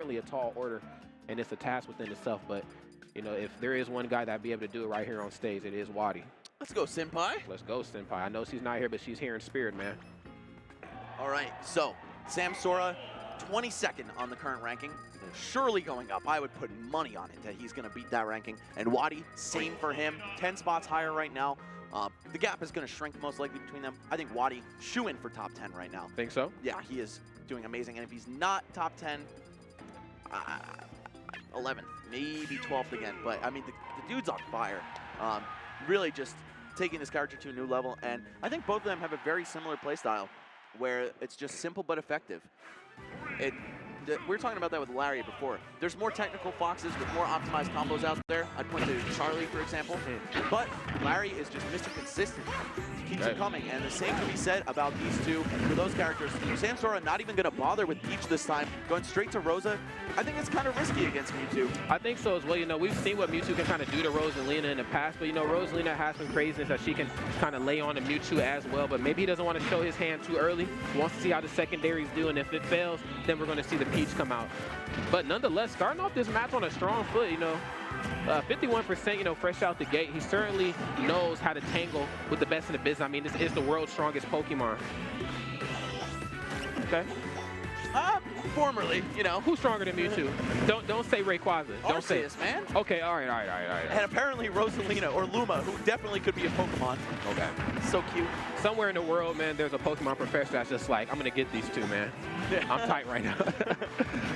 definitely a tall order, and it's a task within itself. But, you know, if there is one guy that'd be able to do it right here on stage, it is WaDi. Let's go, Senpai. Let's go, Senpai. I know she's not here, but she's here in spirit, man. All right, so Samsora, 22nd on the current ranking. Surely going up. I would put money on it that he's going to beat that ranking. And WaDi, same for him. 10 spots higher right now. The gap is going to shrink most likely between them. I think WaDi shoe-in for top 10 right now. Think so? Yeah, he is doing amazing. And if he's not top 10, 11th, maybe 12th again. But, I mean, the dude's on fire. Really just taking this character to a new level. And I think both of them have a very similar playstyle where it's just simple but effective. We were talking about that with Larry before. There's more technical foxes with more optimized combos out there. I'd point to Charlie, for example. But Larry is just Mr. Consistent. He keeps it coming. And the same can be said about these two for those characters. Samsora not even going to bother with Peach this time, going straight to Rosa. I think it's kind of risky against Mewtwo. I think so as well. You know, we've seen what Mewtwo can kind of do to Rosalina in the past, but, you know, Rosalina has some craziness that she can kind of lay on to Mewtwo as well, but maybe he doesn't want to show his hand too early. He wants to see how the secondaries do, and if it fails, then we're going to see the Peach come out. But nonetheless, starting off this match on a strong foot, you know, 51%, you know, fresh out the gate. He certainly knows how to tangle with the best in the business. I mean, this is the world's strongest Pokemon. Okay. Formerly, you know. Who's stronger than Mewtwo? Don't say Rayquaza. Don't say it, man. Okay, all right. And apparently Rosalina or Luma, who definitely could be a Pokemon. Okay. So cute. Somewhere in the world, man, there's a Pokemon professor that's just like, I'm gonna get these two, man. I'm tight right now.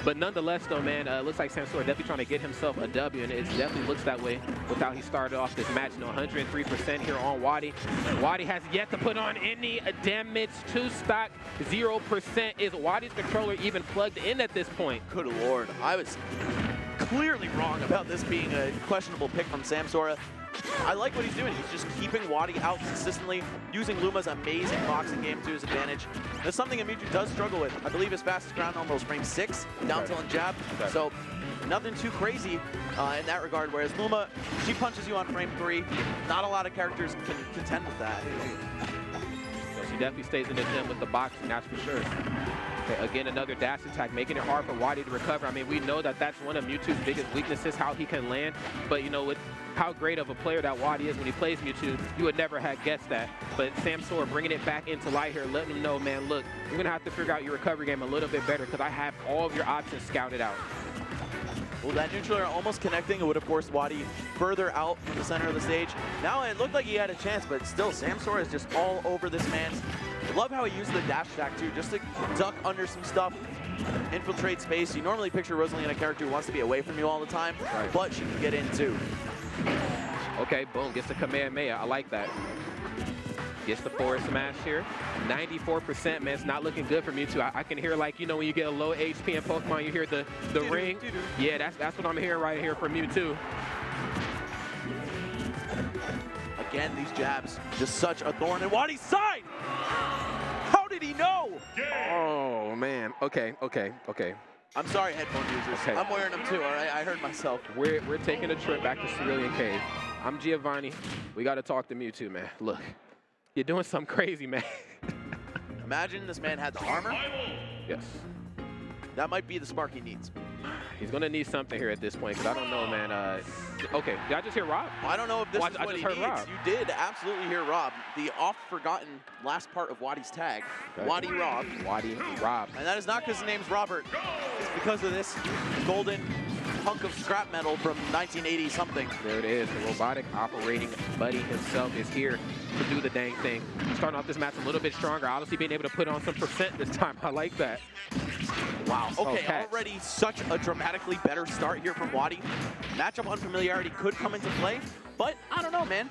But nonetheless, though, man, looks like Samsora definitely trying to get himself a W, and it definitely looks that way with how he started off this match. You know, 103% here on WaDi. WaDi has yet to put on any damage to stock. 0%. Is WaDi's controller even plugged in at this point? Good Lord. I was clearly wrong about this being a questionable pick from Samsora. I like what he's doing. He's just keeping WaDi out consistently, using Luma's amazing boxing game to his advantage. That's something that Mewtwo does struggle with. I believe his fastest ground normal is frame 6, down tilt and jab. So nothing too crazy in that regard, whereas Luma, she punches you on frame 3. Not a lot of characters can contend with that. So she definitely stays in the gym with the boxing, that's for sure. Okay, again, another dash attack, making it hard for WaDi to recover. I mean, we know that that's one of Mewtwo's biggest weaknesses, how he can land. But, you know, with how great of a player that WaDi is when he plays Mewtwo, you would never have guessed that. But Samsora bringing it back into light here, letting him know, man, look, you're going to have to figure out your recovery game a little bit better because I have all of your options scouted out. Well, that neutral air almost connecting. It would have forced WaDi further out from the center of the stage. Now it looked like he had a chance, but still, Samsora is just all over this man. I love how he used the dash attack, too, just to duck under some stuff, infiltrate space. You normally picture Rosalina, a character who wants to be away from you all the time, but she can get in, too. Okay, boom, gets the Kamehameha. I like that. Gets the forward smash here. 94%, man. It's not looking good for Mewtwo. I can hear, like, you know, when you get a low HP in Pokemon, you hear the ring. Yeah, that's what I'm hearing right here from Mewtwo. Again, these jabs, just such a thorn in WaDi's side. How did he know? Oh, man. Okay. I'm sorry, headphone users. Okay. I'm wearing them too, all right? I heard myself. We're taking a trip back to Cerulean Cave. I'm Giovanni. We got to talk to Mewtwo, man. Look, you're doing something crazy, man. Imagine this man had the armor. Yes. That might be the spark he needs. He's going to need something here at this point, because I don't know, man. Okay, did I just hear Rob? I don't know if this is what he needs. Rob. You did absolutely hear Rob. The oft-forgotten last part of WaDi's tag. Okay. WaDi Rob. WaDi Rob. And that is not because his name's Robert. It's because of this golden hunk of scrap metal from 1980-something. There it is. The robotic operating buddy himself is here to do the dang thing. Starting off this match a little bit stronger. Obviously being able to put on some percent this time. I like that. Wow. Okay, already such a dramatically better start here from WaDi. Matchup unfamiliarity could come into play, but I don't know, man.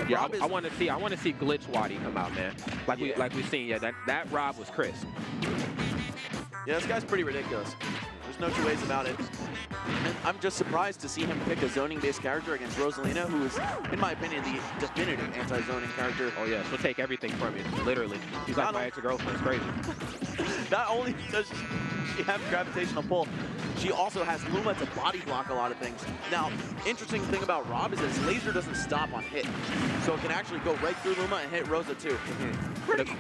Yeah, I want to see glitch WaDi come out, man. Like we've seen. Yeah, that Rob was crisp. Yeah, this guy's pretty ridiculous. There's no two ways about it. And I'm just surprised to see him pick a zoning-based character against Rosalina, who is, in my opinion, the definitive anti-zoning character. Oh yeah, she'll take everything from you, literally. She's like my ex-girlfriend. It's crazy. Not only does she have gravitational pull, she also has Luma to body block a lot of things. Now, interesting thing about Rob is that his laser doesn't stop on hit, so it can actually go right through Luma and hit Rosa too. Pretty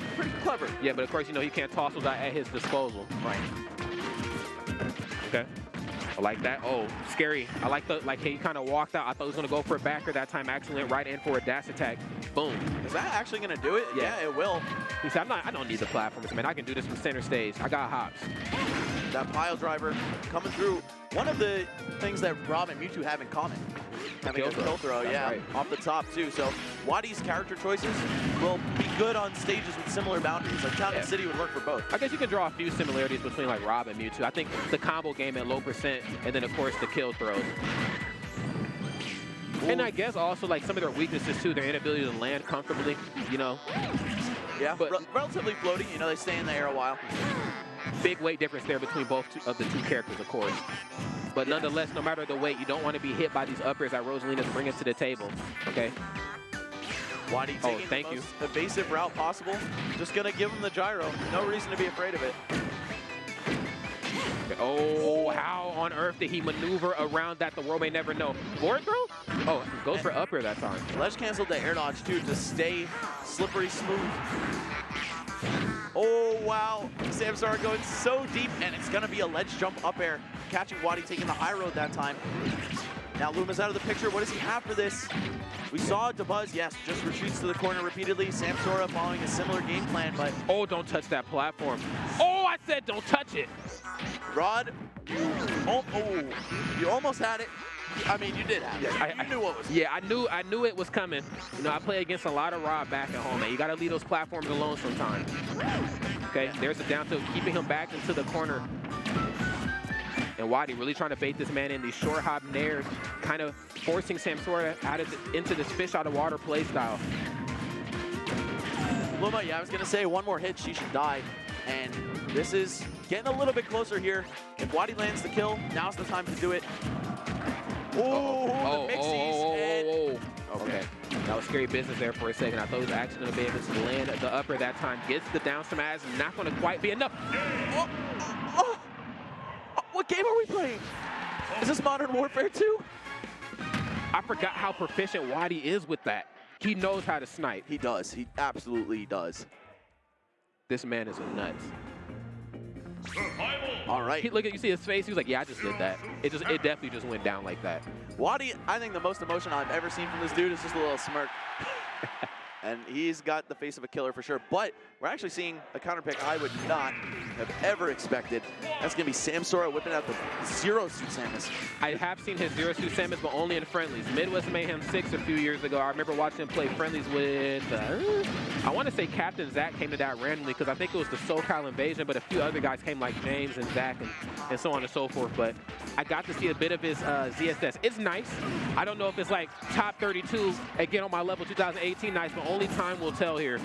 clever. Yeah, but of course, you know, he can't toss those at his disposal. Right. Okay. I like that. Oh, scary. I like he kind of walked out. I thought he was going to go for a backer that time. Actually went right in for a dash attack. Boom. Is that actually going to do it? Yeah, it will. He said, I don't need the platforms, man. I can do this from center stage. I got hops. That pile driver coming through. One of the things that Rob and Mewtwo have in common. Having a kill throw, yeah, right. off the top too. So WaDi's character choices will be good on stages with similar boundaries. Like Town and City would work for both. I guess you can draw a few similarities between like Rob and Mewtwo. I think the combo game at low percent, and then of course the kill throws. Ooh. And I guess also like some of their weaknesses too, their inability to land comfortably, you know. Yeah, but relatively floating. You know, they stay in the air a while. Big weight difference there between both of the two characters, of course. But nonetheless, no matter the weight, you don't want to be hit by these uppers that Rosalina's bringing to the table, okay? WaDi taking the most evasive route possible. Just going to give him the gyro. No reason to be afraid of it. Oh, how on earth did he maneuver around that? The world may never know. Forward throw? Oh, goes for upper that time. Ledge canceled the air dodge, too, to stay slippery smooth. Oh, wow. Samsora going so deep, and it's going to be a ledge jump up air, catching WaDi taking the high road that time. Now Luma's out of the picture. What does he have for this? We saw Dabuz, yes, just retreats to the corner repeatedly. Samsora following a similar game plan, but... Oh, don't touch that platform. Oh, I said don't touch it. Rod, you almost had it. I mean, you did have it. You knew what was coming. Yeah, I knew it was coming. You know, I play against a lot of Rod back at home, man. You got to leave those platforms alone sometimes. Okay, there's a down tilt, keeping him back into the corner. And WaDi really trying to bait this man in these short hop nairs, kind of forcing Samsora into this fish out of water play style. Luma, yeah, I was going to say one more hit, she should die. And this is getting a little bit closer here. If WaDi lands the kill, now's the time to do it. Oh, the mixies. Okay, that was scary business there for a second. I thought he was actually going to be able to land the upper that time. Gets the down smash, not going to quite be enough. What game are we playing? Is this Modern Warfare 2? I forgot how proficient WaDi is with that. He knows how to snipe. He does. He absolutely does. This man is a nut. All right. You see his face? He was like, yeah, I just did that. It definitely just went down like that. WaDi, I think the most emotion I've ever seen from this dude is just a little smirk. And he's got the face of a killer for sure. But we're actually seeing a counter pick I would not have ever expected. That's going to be Samsora whipping out the Zero Suit Samus. I have seen his Zero Suit Samus, but only in friendlies. Midwest Mayhem 6 a few years ago. I remember watching him play friendlies with, I want to say Captain Zach came to that randomly because I think it was the SoCal Invasion, but a few other guys came like James and Zach and so on and so forth. But I got to see a bit of his ZSS. It's nice. I don't know if it's like top 32 again on my level 2018 nice, but only time will tell here.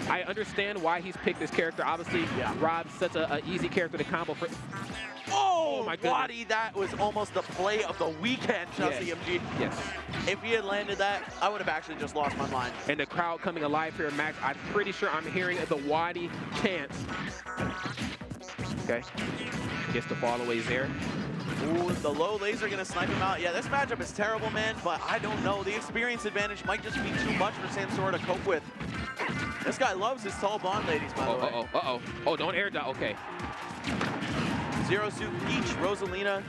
I understand why he's picked this character. Obviously, Rob's such an easy character to combo for. Oh my God. WaDi, that was almost the play of the weekend, Chelsea EMG. Yes. If he had landed that, I would have actually just lost my mind. And the crowd coming alive here, Max. I'm pretty sure I'm hearing the WaDi chants. Okay. Gets the fallaways there. Ooh, the low laser gonna snipe him out. Yeah, this matchup is terrible, man, but I don't know. The experience advantage might just be too much for Samsora to cope with. This guy loves his tall blonde ladies, by the way. Oh, don't air dodge. Okay. Zero Suit Peach, Rosalina.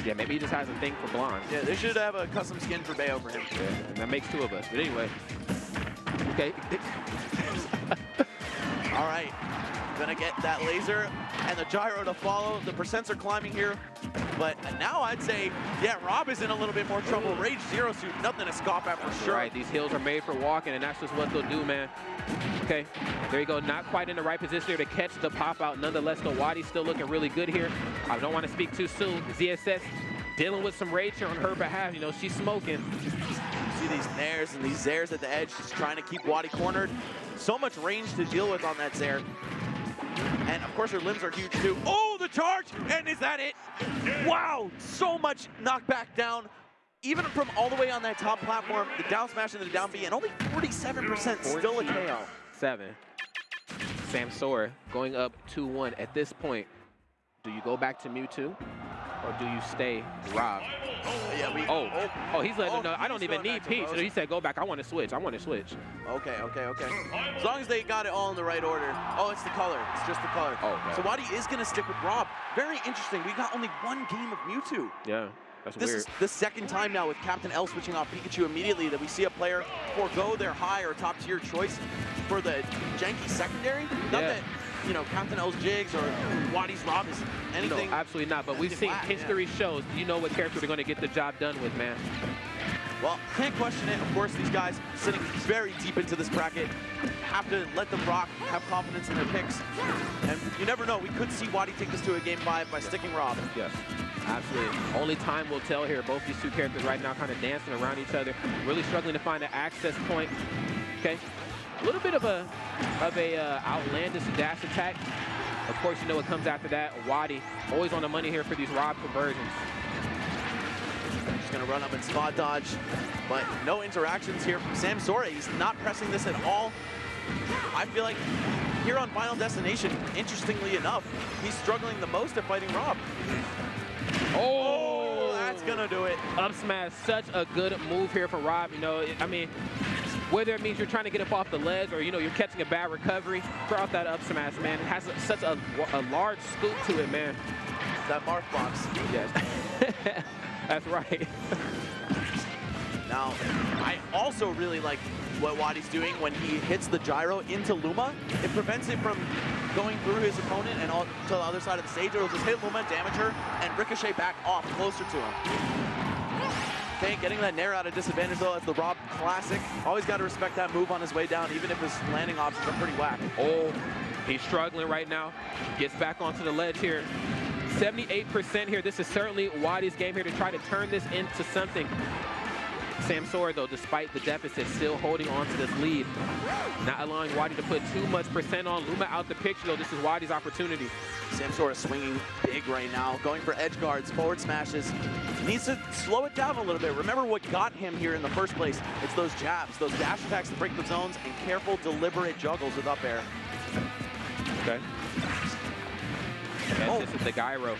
Yeah, maybe he just has a thing for blondes. Yeah, they should have a custom skin for Bayo for him. Yeah, and that makes two of us. But anyway. Okay. All right. Gonna get that laser and the gyro to follow. The percents are climbing here. But now I'd say, yeah, Rob is in a little bit more trouble. Rage Zero Suit, nothing to scoff at for sure. Right, these hills are made for walking, and that's just what they'll do, man. Okay, there you go. Not quite in the right position here to catch the pop out. Nonetheless, the WaDi's still looking really good here. I don't want to speak too soon. ZSS dealing with some rage here on her behalf. You know, she's smoking. You see these nairs and these zairs at the edge, just trying to keep WaDi cornered. So much range to deal with on that zair. And of course her limbs are huge too. Oh, the charge! And is that it? Wow, so much knockback down. Even from all the way on that top platform, the down smash and the down B, and only 47% still a KO. 7. Samsora going up 2-1 at this point. Do you go back to Mewtwo? or do you stay Rob? Yeah, he's letting them know, I he's don't even going need back to Peach. Rose. So he said, go back. I want to switch. I want to switch. Okay. As long as they got it all in the right order. Oh, it's the color. It's just the color. Oh, okay. So WaDi is going to stick with Rob. Very interesting. We got only one game of Mewtwo. Yeah, that's This weird. is the second time now with Captain L switching off Pikachu immediately that we see a player forego their high or top tier choice for the janky secondary. Not that, you know, Captain L's Jigs or WaDi's Rob is anything. No, absolutely not. But we've seen history shows, you know what character they're going to get the job done with, man. Well, can't question it. Of course, these guys sitting very deep into this bracket have to let them rock, have confidence in their picks. And you never know. We could see WaDi take this to a game 5 by sticking Rob. Yes, absolutely. Only time will tell here. Both these two characters right now kind of dancing around each other, really struggling to find an access point. Okay, a little bit of a outlandish dash attack. Of course, you know what comes after that. WaDi always on the money here for these Rob conversions. Just gonna run up and spot dodge, but no interactions here from Samsora. He's not pressing this at all. I feel like here on Final Destination, interestingly enough, he's struggling the most at fighting Rob. Oh, that's gonna do it. Up smash, such a good move here for Rob. You know, I mean, whether it means you're trying to get up off the ledge or, you know, you're catching a bad recovery, throw out that up smash, man. It has such a large scoop to it, man. That Marth box. Yes. That's right. Now, I also really like what WaDi's doing when he hits the gyro into Luma. It prevents it from going through his opponent and all to the other side of the stage. It'll just hit Luma, damage her, and ricochet back off closer to him. Okay, getting that Nair out of disadvantage though, that's the Rob classic. Always got to respect that move on his way down, even if his landing options are pretty whack. Oh, he's struggling right now. Gets back onto the ledge here. 78% here. This is certainly WaDi's game here to try to turn this into something. Samsora, though, despite the deficit, still holding on to this lead. Not allowing WaDi to put too much percent on. Luma out the picture, though. This is WaDi's opportunity. Samsora swinging big right now, going for edge guards, forward smashes. He needs to slow it down a little bit. Remember what got him here in the first place. It's those jabs, those dash attacks to break the zones, and careful, deliberate juggles with up air. Okay. And this is the gyro.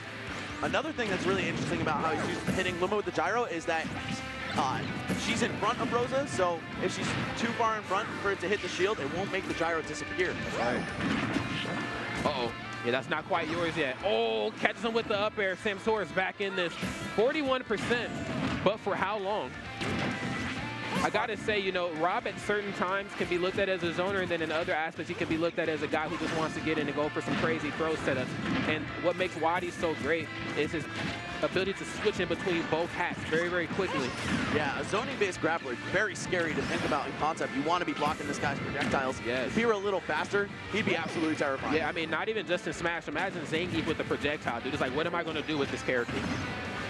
Another thing that's really interesting about how he's hitting Luma with the gyro is that she's in front of Rosa, so if she's too far in front for it to hit the shield, it won't make the gyro disappear. Right. Uh-oh. Yeah, that's not quite yours yet. Oh, catches him with the up air. Samsora's back in this. 41%, but for how long? I gotta say, you know, Rob at certain times can be looked at as a zoner, and then in other aspects, he can be looked at as a guy who just wants to get in and go for some crazy throw setups. And what makes WaDi so great is his ability to switch in between both hats very, very quickly. Yeah, a zoning-based grappler, very scary to think about in concept. You want to be blocking this guy's projectiles. Yes. If he were a little faster, he'd be absolutely terrifying. Yeah, I mean, not even just in Smash. Imagine Zangief with the projectile, dude. It's like, what am I gonna do with this character?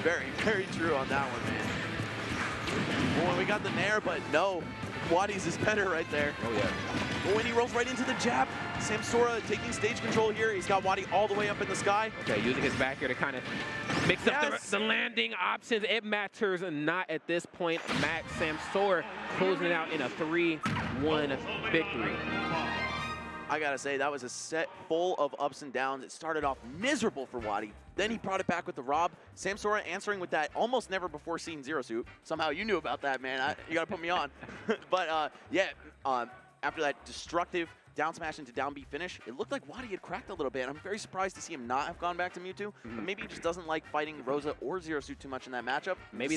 Very, very true on that one, man. Boy, we got the Nair, but no. WaDi's is better right there. Oh, yeah. But when he rolls right into the jab, Samsora taking stage control here. He's got WaDi all the way up in the sky. Okay, using his back here to kind of mix up the landing options. It matters not at this point. Max Samsora closing it out in a 3-1 victory. I gotta say, that was a set full of ups and downs. It started off miserable for WaDi. Then he brought it back with the Rob. Samsora answering with that almost never before seen Zero Suit. Somehow you knew about that, man. You gotta put me on. But yeah, after that destructive down smash into down B finish, it looked like WaDi had cracked a little bit. I'm very surprised to see him not have gone back to Mewtwo. But maybe he just doesn't like fighting Rosa or Zero Suit too much in that matchup. Maybe